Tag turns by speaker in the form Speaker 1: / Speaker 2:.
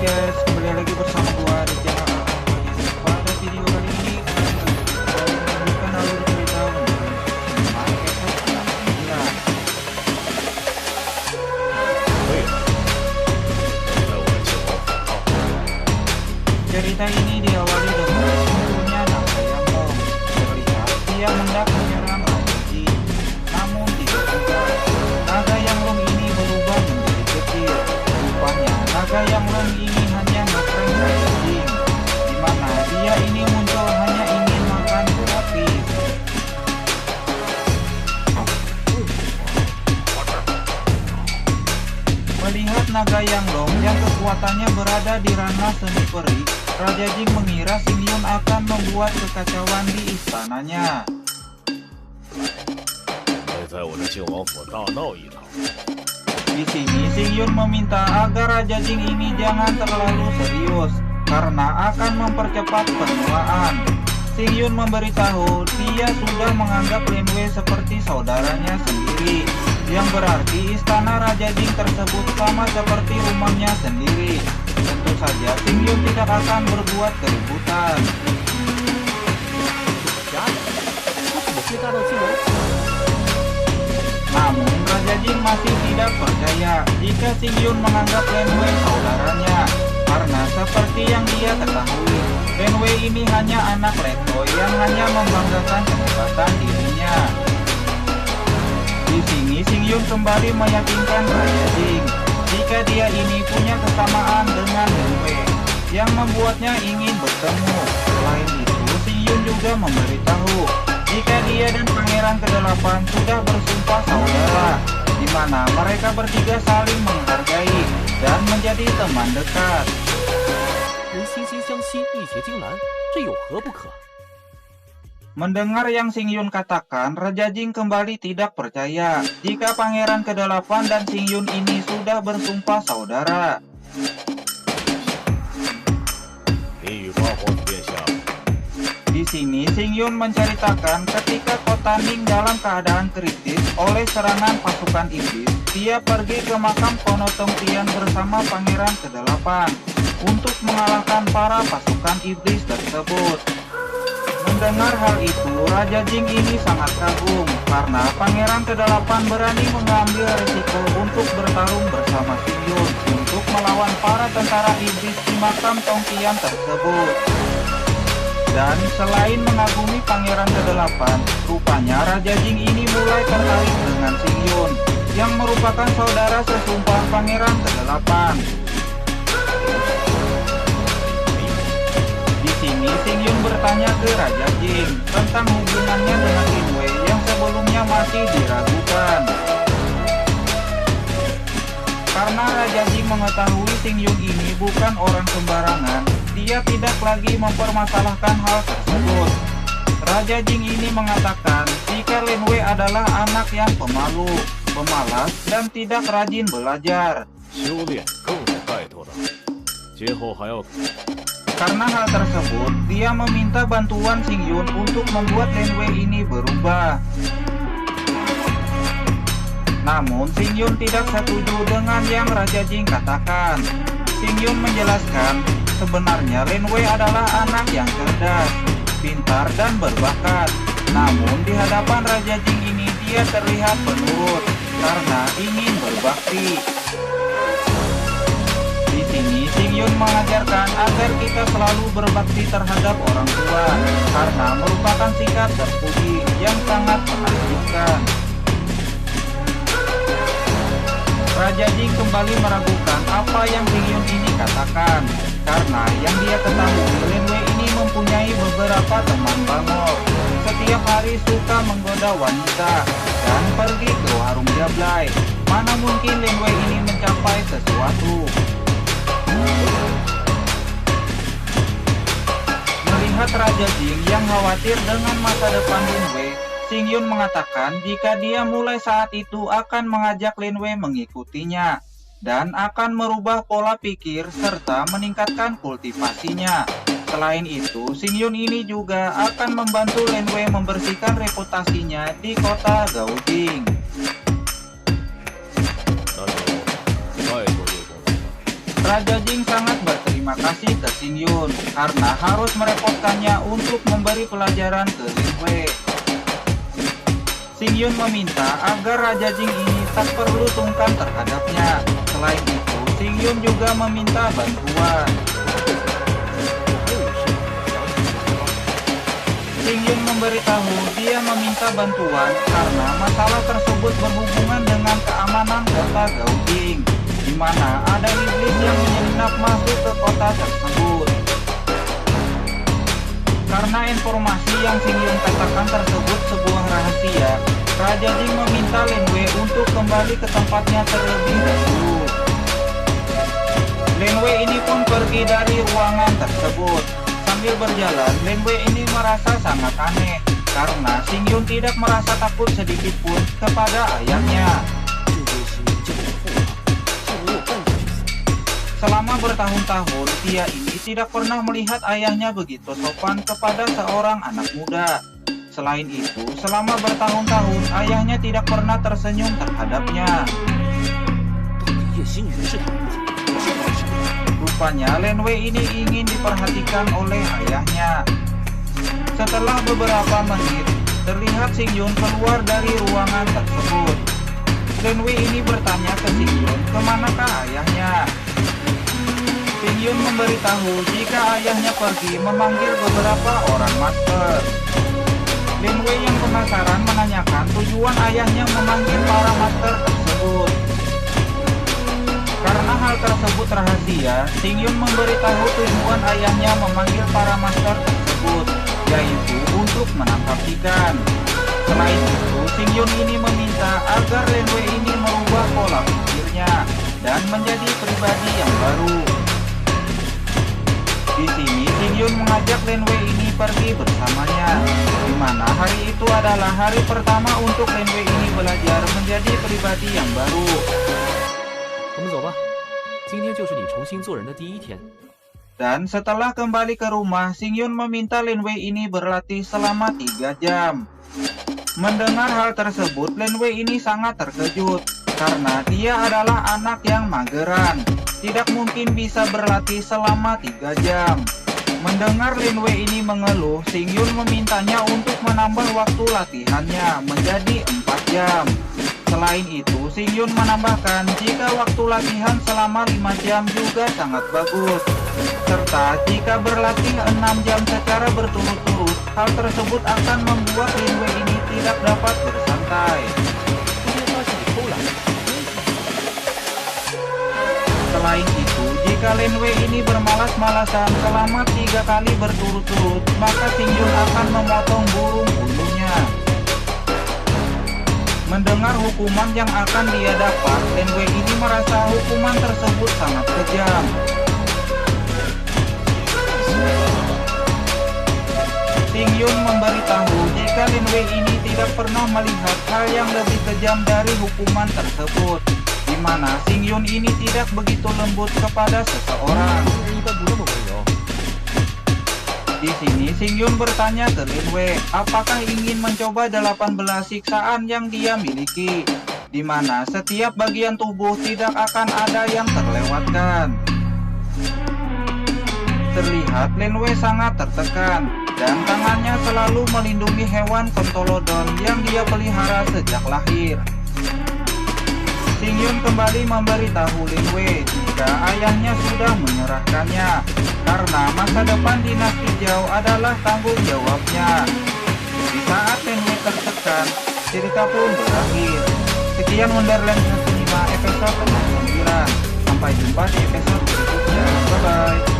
Speaker 1: Guys, kembali lagi bersama gua di channel Alkonya. Pada video kali ini saya melanjutkan alur cerita mengenai episode ke-9.
Speaker 2: 对了，现在我们进入火炮。
Speaker 1: Cerita ini diawali dengan munculnya naga yang long. Terlihat dia hendak menyerang Raja Jin. Namun tidak juga. Naga yang long ini berubah menjadi kecil. Rupanya naga yang long ini hanya ngeprank Raja Jin, di mana dia ini muncul hanya ingin makan gratis. Melihat naga yang long yang kekuatannya berada di ranah seni peri, Raja Jin mengira Xing Yun akan membuat kekacauan di istananya.
Speaker 2: 会在我的靖王府大闹一场。
Speaker 1: Di sini Xing Yun meminta agar Raja Jin ini jangan terlalu serius karena akan mempercepat penuaan. Xing Yun memberitahu dia sudah menganggap Lin Wei seperti saudaranya sendiri, yang berarti istana Raja Jin tersebut sama seperti rumahnya sendiri. Tentu saja Xing Yun tidak akan berbuat keributan. Namun Raja Jin masih tidak percaya jika Xing Yun menganggap Lin Wei saudaranya, karena seperti yang dia ketahui, Lin Wei ini hanya anak letoy yang hanya membanggakan kehebatan dirinya. Di sini Xing Yun kembali meyakinkan Raja Jin jika dia ini punya kesamaan dengan Lin Wei, yang membuatnya ingin bertemu. Selain itu, Xing Yun juga memberitahu jika dia dan Pangeran ke-8 sudah bersumpah saudara, di mana mereka bertiga saling menghargai dan menjadi teman dekat.
Speaker 3: 人惺惺相惜，义结金兰，这有何不可？
Speaker 1: Mendengar yang Xing Yun katakan, Raja Jin kembali tidak percaya jika Pangeran ke-8 dan Xing Yun ini sudah bersumpah saudara.
Speaker 2: 你与八皇子殿下
Speaker 1: Di sini Xing Yun menceritakan ketika Kota Ning dalam keadaan kritis oleh serangan pasukan iblis, dia pergi ke makam Kono Tong Tian bersama Pangeran ke-8 untuk mengalahkan para pasukan iblis tersebut. Mendengar hal itu, Raja Jin ini sangat kagum karena Pangeran ke-8 berani mengambil risiko untuk bertarung bersama Xing Yun untuk melawan para tentara iblis di makam Tong Tian tersebut. Dan selain mengagumi Pangeran ke-8, rupanya Raja Jin ini mulai tertarik dengan Xing Yun, yang merupakan saudara sesumpah Pangeran ke-8. Di sini Xing Yun bertanya ke Raja Jin tentang hubungannya dengan Lin Wei yang sebelumnya masih diragukan. Karena Raja Jin mengetahui Xing Yun ini bukan orang sembarangan, dia tidak lagi mempermasalahkan hal tersebut. Raja Jin ini mengatakan jika Lin Wei adalah anak yang pemalu, pemalas, dan tidak rajin belajar.
Speaker 2: 修炼更是拜托了，今后还要
Speaker 1: Karena hal tersebut, dia meminta bantuan Xing Yun untuk membuat Lin Wei ini berubah. Namun Xing Yun tidak setuju dengan yang Raja Jin katakan. Xing Yun menjelaskan sebenarnya Lin Wei adalah anak yang cerdas, pintar, dan berbakat. Namun di hadapan Raja Jin ini dia terlihat penurut karena ingin berbakti. Di sini Xing Yun mengajarkan agar kita selalu berbakti terhadap orang tua karena merupakan sikap terpuji yang sangat menakjubkan. Raja Jin kembali meragukan apa yang Xing Yun ini katakan karena yang dia ketahui Lin Wei ini mempunyai beberapa teman bangor. Setiap hari suka menggoda wanita dan pergi ke warung jablay. Mana mungkin Lin Wei ini mencapai sesuatu. Melihat Raja Jin yang khawatir dengan masa depan Lin Wei, Xing Yun mengatakan jika dia mulai saat itu akan mengajak Lin Wei mengikutinya dan akan merubah pola pikir serta meningkatkan kultivasinya. Selain itu, Xing Yun ini juga akan membantu Lin Wei membersihkan reputasinya di kota Gaojing.
Speaker 2: 那就拜托叶公子了。
Speaker 1: Raja Jing sangat berterima kasih ke Xing Yun karena harus merepotkannya untuk memberi pelajaran ke Lin Wei. Xing Yun meminta agar Raja Jing ini tak perlu sungkan terhadapnya. Selain itu, Xing Yun juga meminta bantuan.
Speaker 3: 还有事想起什么？
Speaker 1: Xing Yun memberitahu dia meminta bantuan karena masalah tersebut berhubungan dengan keamanan kota Gaojing, di mana ada iblis yang menyelinap masuk ke kota tersebut. Karena informasi yang Xing Yun katakan tersebut sebuah rahasia, Raja Jing meminta Lin Wei untuk kembali ke tempatnya terlebih dahulu. Lin Wei ini pun pergi dari ruangan tersebut. Sambil berjalan, Lin Wei ini merasa sangat aneh karena Xing Yun tidak merasa takut sedikit pun kepada ayahnya.
Speaker 3: 这就是你这个父王，是我有办法去死。
Speaker 1: Selama bertahun-tahun, dia ini tidak pernah melihat ayahnya begitu sopan kepada seorang anak muda. Selain itu, selama bertahun-tahun, ayahnya tidak pernah tersenyum terhadapnya.
Speaker 3: 到底叶星云是哪一家？
Speaker 1: Rupanya Lin Wei ini ingin diperhatikan oleh ayahnya. Setelah beberapa menit, terlihat Xing Yun keluar dari ruangan tersebut. Lin Wei ini bertanya ke Xing Yun kemanakah ayahnya. Xing Yun memberitahu jika ayahnya pergi memanggil beberapa orang master. Lin Wei yang penasaran menanyakan tujuan ayahnya memanggil para master tersebut. Karena hal tersebut rahasia, Xing Yun memberitahu tujuan ayahnya memanggil para master tersebut, yaitu untuk menangkap ikan. Selain itu, Xing Yun ini meminta agar Lin Wei ini merubah pola pikirnya dan menjadi pribadi yang baru. Di sini, Xing Yun mengajak Lin Wei ini pergi bersamanya, di mana hari itu adalah hari pertama untuk Lin Wei ini belajar menjadi pribadi yang baru.
Speaker 3: 我们走吧，今天就是你重新做人的第一天。
Speaker 1: Dan setelah kembali ke rumah, Xing Yun meminta Lin Wei ini berlatih selama 3 jam. Mendengar hal tersebut, Lin Wei ini sangat terkejut karena dia adalah anak yang mageran. Tidak mungkin bisa berlatih selama 3 jam. Mendengar Lin Wei ini mengeluh, Xing Yun memintanya untuk menambah waktu latihannya menjadi 4 jam. Selain itu, Xing Yun menambahkan jika waktu latihan selama 5 jam juga sangat bagus. Serta jika berlatih 6 jam secara berturut-turut, hal tersebut akan membuat Lin Wei ini tidak dapat bersantai.
Speaker 3: 今天发现你偷懒，Selain
Speaker 1: itu, jika Lin Wei ini bermalas-malasan selama 3 kali berturut-turut, maka Xing Yun akan memotong burung bulunya. Mendengar hukuman yang akan dia dapat, Lin Wei ini merasa hukuman tersebut sangat kejam. Xing Yun memberitahu jika Lin Wei ini tidak pernah melihat hal yang lebih kejam dari hukuman tersebut, di mana Xing Yun ini tidak begitu lembut kepada seseorang.
Speaker 3: 人一般不那么温柔。
Speaker 1: Di sini Xing Yun bertanya ke Lin Wei apakah ingin mencoba 18 siksaan yang dia miliki, di mana setiap bagian tubuh tidak akan ada yang terlewatkan. Terlihat Lin Wei sangat tertekan dan tangannya selalu melindungi hewan kontolodon yang dia pelihara sejak lahir. Xing Yun kembali memberitahu Lin Wei jika ayahnya sudah menyerahkannya karena masa depan dinasti Zhao adalah tanggung jawabnya. Di saat Lin Wei tertekan, cerita pun berakhir. Sekian Wonderland 15 episode ke-9. Sampai jumpa di episode berikutnya. Bye bye.